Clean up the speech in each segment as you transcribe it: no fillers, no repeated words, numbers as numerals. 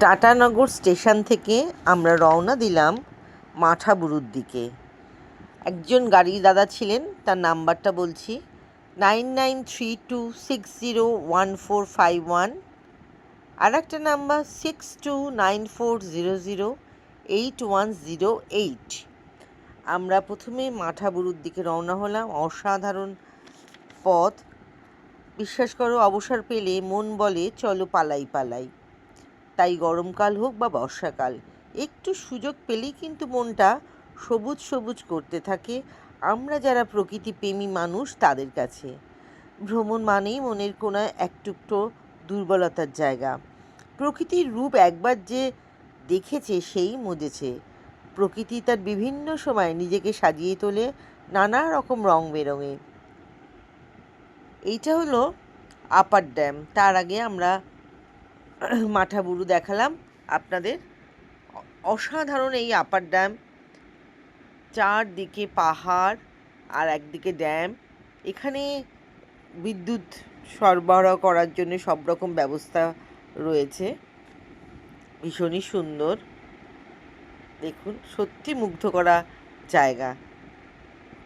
Tatanagar station থেকে আমরা রওনা দিলাম মাঠাবুরুর দিকে। একজন গাড়ির দাদা ছিলেন, তার নাম্বারটা বলছি 9932601451, আর একটা নাম্বার 6294008108। আমরা প্রথমে মাঠাবুরুর দিকে রওনা হলাম। অসাধারণ পথ, বিশ্বাস করো, অবসর পেলে মন বলে চলো পালাই পালাই। তাই গরমকাল হোক বা বর্ষাকাল, একটু সুযোগ পেলেই কিন্তু মনটা সবুজ সবুজ করতে থাকে আমরা যারা প্রকৃতিপ্রেমী মানুষ তাদের কাছে। ভ্রমণ মানেই মনের কোনায় এক টুকরো দুর্বলতার জায়গা। প্রকৃতির রূপ একবার যে দেখেছে সেই মজেছে। প্রকৃতি তার বিভিন্ন সময় নিজেকে সাজিয়ে তোলে নানা রকম রং বেরঙে। এইটা হলো আপার ড্যাম। তার আগে আমরা মাঠাবুরু দেখালাম আপনাদের। অসাধারণ এই আপার ড্যাম, চারদিকে পাহাড় আর একদিকে ড্যাম। এখানে বিদ্যুৎ সরবরাহ করার জন্য সব রকম ব্যবস্থা রয়েছে। ভীষণই সুন্দর, দেখুন, সত্যি মুগ্ধ করা জায়গা।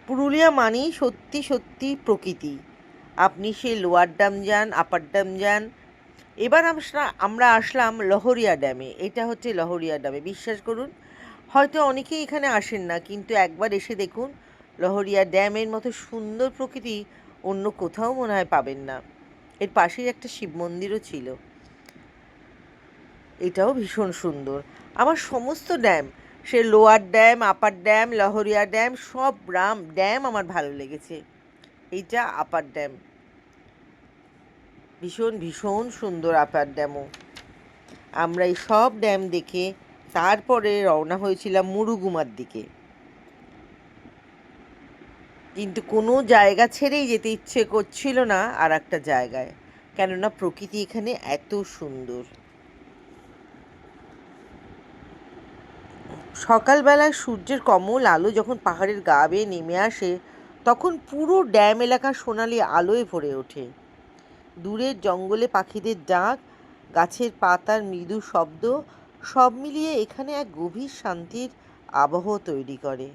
পুরুলিয়া মানেই সত্যি সত্যি প্রকৃতি। আপনি সে লোয়ার ড্যাম যান, আপার ড্যাম যান। এবার আমরা আসলাম লহরিয়া ড্যামে। এটা হচ্ছে লহরিয়া ড্যামে। বিশ্বাস করুন, হয়তো অনেকেই এখানে আসেন না, কিন্তু একবার এসে দেখুন, লহরিয়া ড্যামের মতো সুন্দর প্রকৃতি অন্য কোথাও মনে হয় পাবেন না। এর পাশেই একটা শিব মন্দিরও ছিল, এটাও ভীষণ সুন্দর। আমার সমস্ত ড্যাম, সে lower dam, upper dam, Lahariya dam, সব ড্যাম আমার ভালো লেগেছে। এইটা আপার ড্যাম, ভীষণ ভীষণ সুন্দর আপার ড্যামও। আমরা এই সব ড্যাম দেখে তারপরে রওনা হয়েছিলাম মুরুগুমার দিকে। কিন্তু কোনো জায়গা ছেড়েই যেতে ইচ্ছে করছিল না আর একটা জায়গায়, কেননা প্রকৃতি এখানে এত সুন্দর। সকালবেলায় সূর্যের কমল আলো যখন পাহাড়ের গা বেয়ে নেমে আসে, তখন পুরো ড্যাম এলাকা সোনালি আলোয় ভরে ওঠে। দূরের জঙ্গলে পাখিদের ডাক, গাছের পাতার মৃদু শব্দ, সব মিলিয়ে এখানে এক গভীর শান্তির আবহ তৈরি করে।